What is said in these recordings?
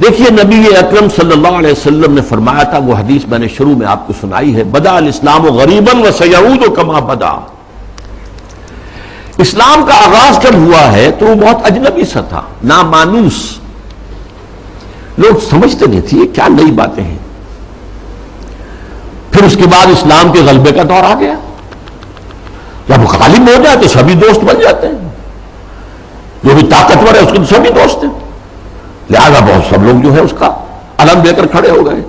دیکھیے نبی اکرم صلی اللہ علیہ وسلم نے فرمایا تھا، وہ حدیث میں نے شروع میں آپ کو سنائی ہے، بدأ الاسلام غریبا وسیعود کما بدا۔ اسلام کا آغاز جب ہوا ہے تو وہ بہت اجنبی سا تھا، نامانوس، لوگ سمجھتے نہیں تھے یہ کیا نئی باتیں ہیں۔ پھر اس کے بعد اسلام کے غلبے کا دور آ گیا، جب غالب ہو جائے تو سبھی دوست بن جاتے ہیں، جو بھی طاقتور ہے اس کے تو سبھی دوست ہیں، لہذا بہت سب لوگ جو ہے اس کا علم لے کر کھڑے ہو گئے۔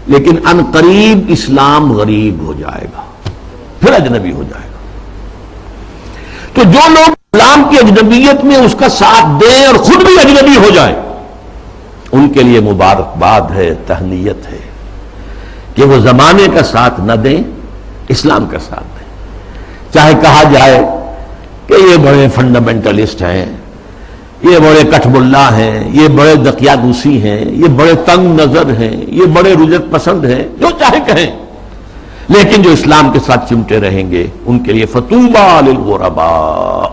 لیکن ان قریب اسلام غریب ہو جائے گا، پھر اجنبی ہو جائے گا۔ تو جو لوگ اسلام کی اجنبیت میں اس کا ساتھ دیں اور خود بھی اجنبی ہو جائیں، ان کے لیے مبارکباد ہے، تہنیت ہے کہ وہ زمانے کا ساتھ نہ دیں، اسلام کا ساتھ دیں۔ چاہے کہا جائے کہ یہ بڑے فنڈامنٹلسٹ ہیں، یہ بڑے کٹھ ملا ہیں، یہ بڑے دقیانوسی ہیں، یہ بڑے تنگ نظر ہیں، یہ بڑے رجت پسند ہیں، جو چاہے کہیں، لیکن جو اسلام کے ساتھ چمٹے رہیں گے ان کے لیے فطوبی للغرباء۔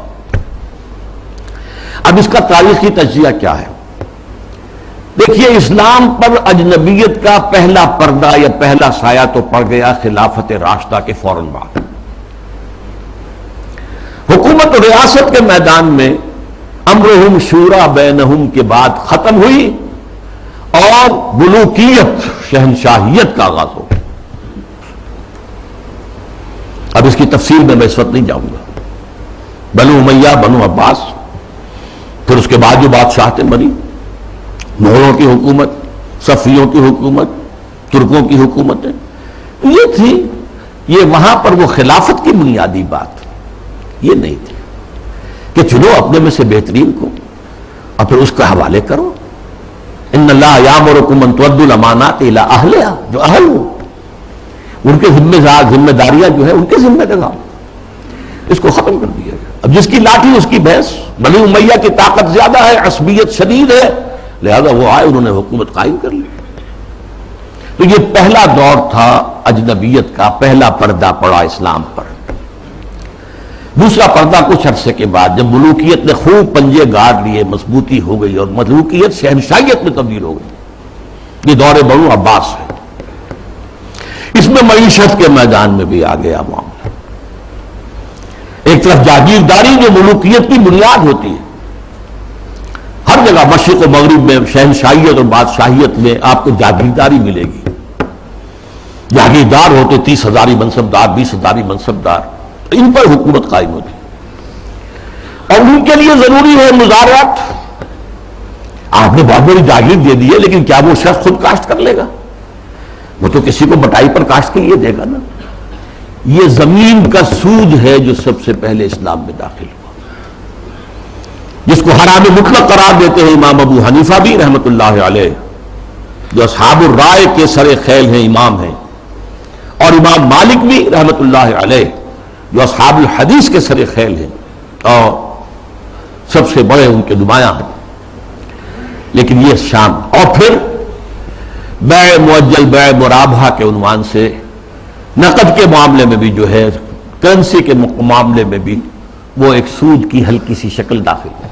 اب اس کا تاریخی تجزیہ کیا ہے؟ دیکھیے، اسلام پر اجنبیت کا پہلا پردہ یا پہلا سایہ تو پڑ گیا خلافت راشدہ کے فوراً بعد۔ حکومت و ریاست کے میدان میں امرہم شورا بینہم کے بعد ختم ہوئی اور ملوکیت، شہنشاہیت کا آغاز ہو گیا۔ اب اس کی تفصیل میں اس وقت نہیں جاؤں گا۔ بنو امیہ، بنو عباس، پھر اس کے بعد جو بادشاہتیں بنی، مغلوں کی حکومت، صفویوں کی حکومت، ترکوں کی حکومتیں، یہ تھی، یہ وہاں پر وہ خلافت کی بنیادی بات یہ نہیں تھی کہ چلو اپنے میں سے بہترین کو اور پھر اس کا حوالے کرو۔ ان اللہ یامرکم ان تؤدوا الامانات الی اہلھا، جو اہل ہو ان کے ذمہ داریاں جو ہے ان کے ذمہ لگاؤ۔ اس کو ختم کر دیا گیا۔ اب جس کی لاٹھی اس کی بھینس، بنی امیہ کی طاقت زیادہ ہے، عصبیت شدید ہے، لہذا وہ آئے، انہوں نے حکومت قائم کر لی۔ تو یہ پہلا دور تھا اجنبیت کا، پہلا پردہ پڑا اسلام پر۔ دوسرا پردہ کچھ عرصے کے بعد جب ملوکیت نے خوب پنجے گاڑ لیے، مضبوطی ہو گئی اور ملوکیت شہنشاہیت میں تبدیل ہو گئی، یہ دور بنو عباس ہے۔ اس میں معیشت کے میدان میں بھی آ گیا معاملہ۔ ایک طرف جاگیرداری جو ملوکیت کی بنیاد ہوتی ہے، ہر جگہ مشرق و مغرب میں شہنشاہیت اور بادشاہیت میں آپ کو جاگیرداری ملے گی۔ جاگیردار ہوتے 30,000 منصبدار، 20,000 منصبدار، ان پر حکومت قائم ہوتی اور ان کے لیے ضروری ہے مزارعات۔ آپ نے بہت بڑی جاگیر دے دی ہے، لیکن کیا وہ شخص خود کاشت کر لے گا؟ وہ تو کسی کو بٹائی پر کاشت کے لیے دے گا نا۔ یہ زمین کا سود ہے جو سب سے پہلے اسلام میں داخل ہوا، جس کو حرام مطلق قرار دیتے ہیں امام ابو حنیفہ بھی رحمۃ اللہ علیہ، جو اصحاب الرائے کے سر خیل ہیں، امام ہیں، اور امام مالک بھی رحمۃ اللہ علیہ جو اصحاب الحدیث کے سر خیل ہیں اور سب سے بڑے ان کے نمایاں ہیں۔ لیکن یہ شام، اور پھر بیع معجل، بیع مرابحہ کے عنوان سے نقد کے معاملے میں بھی جو ہے، کرنسی کے معاملے میں بھی وہ ایک سود کی ہلکی سی شکل داخل ہے۔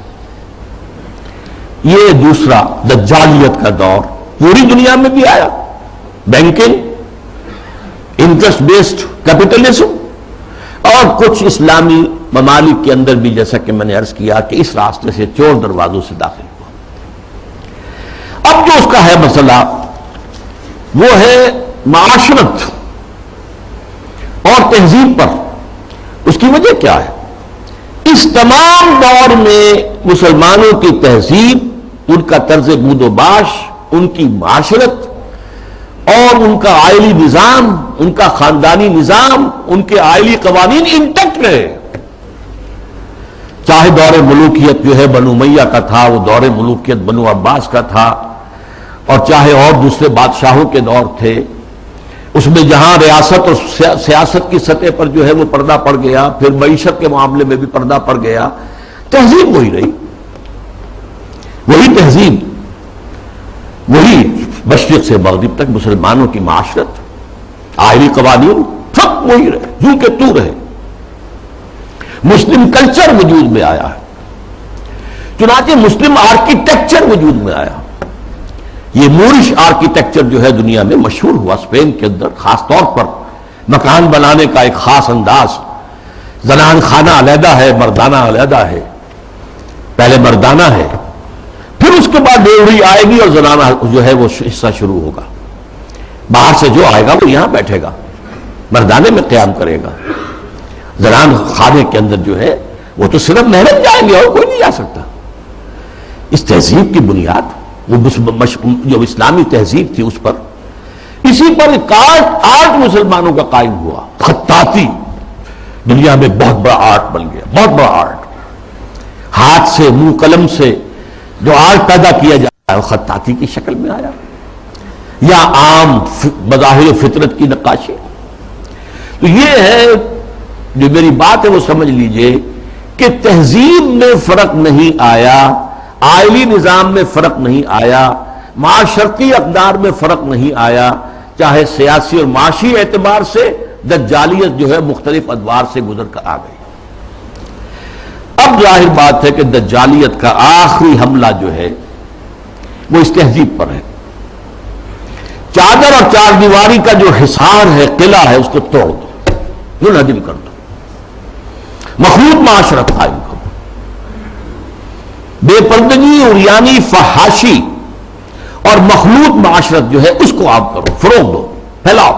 یہ دوسرا دجالیت کا دور پوری دنیا میں بھی آیا، بینکنگ، انٹرسٹ بیسڈ کیپٹلزم، اور کچھ اسلامی ممالک کے اندر بھی، جیسا کہ میں نے عرض کیا کہ اس راستے سے چور دروازوں سے داخل ہوا۔ اب جو اس کا ہے مسئلہ وہ ہے معاشرت اور تہذیب پر۔ اس کی وجہ کیا ہے؟ اس تمام دور میں مسلمانوں کی تہذیب، ان کا طرز بود و باش، ان کی معاشرت اور ان کا آئلی نظام، ان کا خاندانی نظام، ان کے آئلی قوانین انٹیکٹ رہے۔ چاہے دور ملوکیت جو ہے بنو امیہ کا تھا، وہ دور ملوکیت بنو عباس کا تھا، اور چاہے اور دوسرے بادشاہوں کے دور تھے، اس میں جہاں ریاست اور سیاست کی سطح پر جو ہے وہ پردہ پڑ گیا، پھر معیشت کے معاملے میں بھی پردہ پڑ گیا، تہذیب وہی رہی، وہی تہذیب، وہی مشرق سے مغرب تک مسلمانوں کی معاشرت، آئلی قوانین سب وہی رہے، جو کہ تو رہے۔ مسلم کلچر وجود میں آیا ہے، چنانچہ مسلم آرکیٹیکچر وجود میں آیا، یہ مورش آرکیٹیکچر جو ہے دنیا میں مشہور ہوا، اسپین کے اندر خاص طور پر مکان بنانے کا ایک خاص انداز، زنان خانہ علیحدہ ہے، مردانہ علیحدہ ہے، پہلے مردانہ ہے، پھر اس کے بعد ڈیوڑی آئے گی اور زنانہ جو ہے وہ حصہ شروع ہوگا، باہر سے جو آئے گا وہ یہاں بیٹھے گا، مردانے میں قیام کرے گا، زنان خانے کے اندر جو ہے وہ تو صرف محرم جائیں گے اور کوئی نہیں جا سکتا۔ اس تہذیب کی بنیاد وہ جو اسلامی تہذیب تھی اس پر، اسی پر ایک آرٹ مسلمانوں کا قائم ہوا، خطاطی دنیا میں بہت بڑا آرٹ بن گیا، بہت بڑا آرٹ، ہاتھ سے منہ قلم سے جو آرٹ پیدا کیا جاتا ہے وہ خطاطی کی شکل میں آیا، یا عام بظاہر فطرت کی نقاشی۔ تو یہ ہے جو میری بات ہے وہ سمجھ لیجئے کہ تہذیب میں فرق نہیں آیا، آئلی نظام میں فرق نہیں آیا، معاشرتی اقدار میں فرق نہیں آیا، چاہے سیاسی اور معاشی اعتبار سے دجالیت جو ہے مختلف ادوار سے گزر کر آ گئی۔ اب ظاہر بات ہے کہ دجالیت کا آخری حملہ جو ہے وہ اس تہذیب پر ہے۔ چادر اور چار دیواری کا جو حصار ہے، قلعہ ہے، اس کو توڑ دو، منہدم کر دو، مخلوط معاشرت قائم کرو، بے پردگی، عریانی، فحاشی اور مخلوط معاشرت جو ہے اس کو آپ کرو، فروغ دو، پھیلاؤ،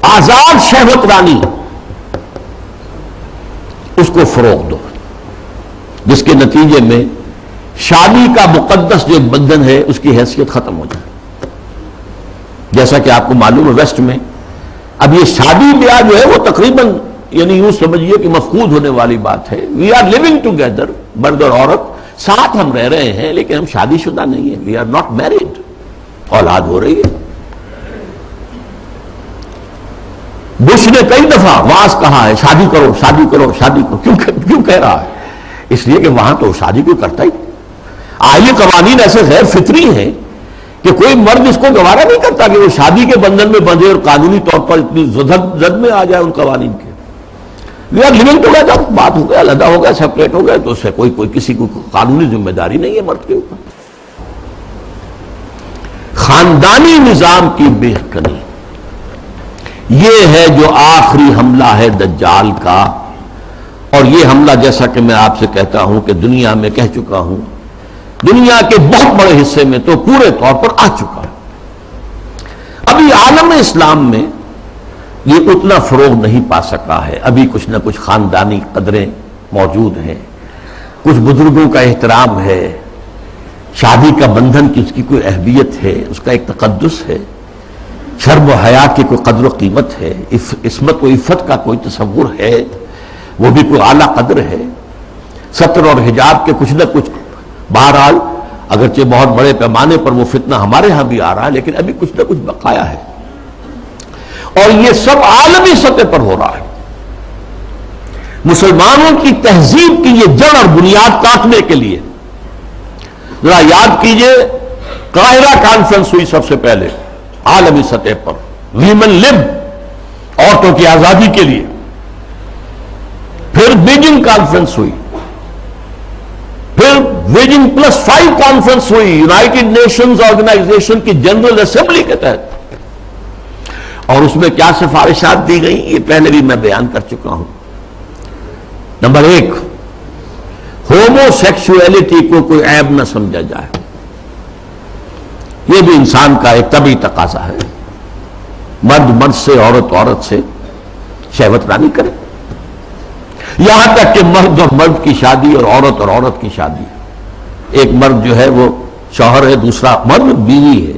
آزاد شہوت رانی اس کو فروغ دو، جس کے نتیجے میں شادی کا مقدس جو بندھن ہے اس کی حیثیت ختم ہو جائے۔ جیسا کہ آپ کو معلوم ہے ویسٹ میں اب یہ شادی بیاہ جو ہے وہ تقریباً یعنی یوں سمجھیے کہ مفقود ہونے والی بات ہے۔ وی آر لیونگ ٹوگیدر، مرد اور عورت ساتھ ہم رہ رہے ہیں لیکن ہم شادی شدہ نہیں ہیں، وی آر ناٹ میریڈ، اولاد ہو رہی ہے۔ بش نے کئی دفعہ واز کہا ہے شادی کرو شادی کرو شادی کرو، کیوں کہہ رہا ہے؟ اس لیے کہ وہاں تو شادی کوئی کرتا ہی، آئلی قوانین ایسے غیر فطری ہیں کہ کوئی مرد اس کو گوارا نہیں کرتا کہ وہ شادی کے بندھن میں بندھے اور قانونی طور پر اتنی زد میں آ جائے ان قوانین کے۔ وی آر لیونگ ٹوگیدر، بات ہو گیا، علیحدہ ہو گیا، سیپریٹ ہو گیا، تو اس سے کوئی کسی کو قانونی ذمہ داری نہیں ہے مرد کے اوپر۔ خاندانی نظام کی بے کنی، یہ ہے جو آخری حملہ ہے دجال کا، اور یہ حملہ جیسا کہ میں آپ سے کہتا ہوں کہ دنیا میں کہہ چکا ہوں، دنیا کے بہت بڑے حصے میں تو پورے طور پر آ چکا ہے۔ ابھی عالم اسلام میں یہ اتنا فروغ نہیں پا سکا ہے، ابھی کچھ نہ کچھ خاندانی قدریں موجود ہیں، کچھ بزرگوں کا احترام ہے، شادی کا بندھن کی اس کی کوئی اہمیت ہے، اس کا ایک تقدس ہے، شرم و حیا کی کوئی قدر و قیمت ہے، عصمت و عفت کا کوئی تصور ہے، وہ بھی کوئی اعلیٰ قدر ہے، ستر اور حجاب کے کچھ نہ کچھ، بہرحال اگرچہ بہت بڑے پیمانے پر وہ فتنہ ہمارے ہاں بھی آ رہا ہے لیکن ابھی کچھ نہ کچھ بقایا ہے، اور یہ سب عالمی سطح پر ہو رہا ہے۔ مسلمانوں کی تہذیب کی یہ جڑ اور بنیاد کاٹنے کے لیے ذرا یاد کیجئے، قاہرہ کانفرنس ہوئی سب سے پہلے عالمی سطح پر، ویمن لب، عورتوں کی آزادی کے لیے، پھر بیجنگ کانفرنس ہوئی، پھر بیجنگ +5 کانفرنس ہوئی یونائٹڈ نیشنز آرگنائزیشن کی جنرل اسمبلی کے تحت، اور اس میں کیا سفارشات دی گئیں یہ پہلے بھی میں بیان کر چکا ہوں۔ نمبر 1، ہومو سیکسولیٹی کو کوئی عیب نہ سمجھا جائے، یہ بھی انسان کا ایک طبعی تقاضا ہے، مرد مرد سے، عورت عورت سے شہوت رانی کرے، یہاں تک کہ مرد اور مرد کی شادی اور عورت کی شادی، ایک مرد جو ہے وہ شوہر ہے، دوسرا مرد بیوی ہے،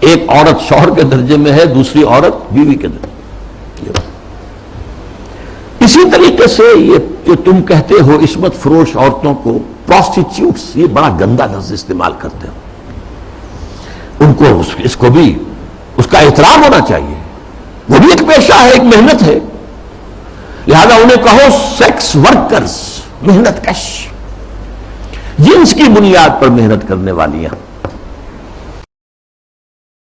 ایک عورت شوہر کے درجے میں ہے، دوسری عورت بیوی کے درجے میں۔ اسی طریقے سے یہ جو تم کہتے ہو عصمت فروش عورتوں کو پروسٹیٹیوٹس، یہ بڑا گندا لفظ استعمال کرتے ہو، ان کو اس کو بھی اس کا احترام ہونا چاہیے، وہ بھی ایک پیشہ ہے، ایک محنت ہے، لہذا انہیں کہو سیکس ورکرز، محنت کش، جنس کی بنیاد پر محنت کرنے والیاں۔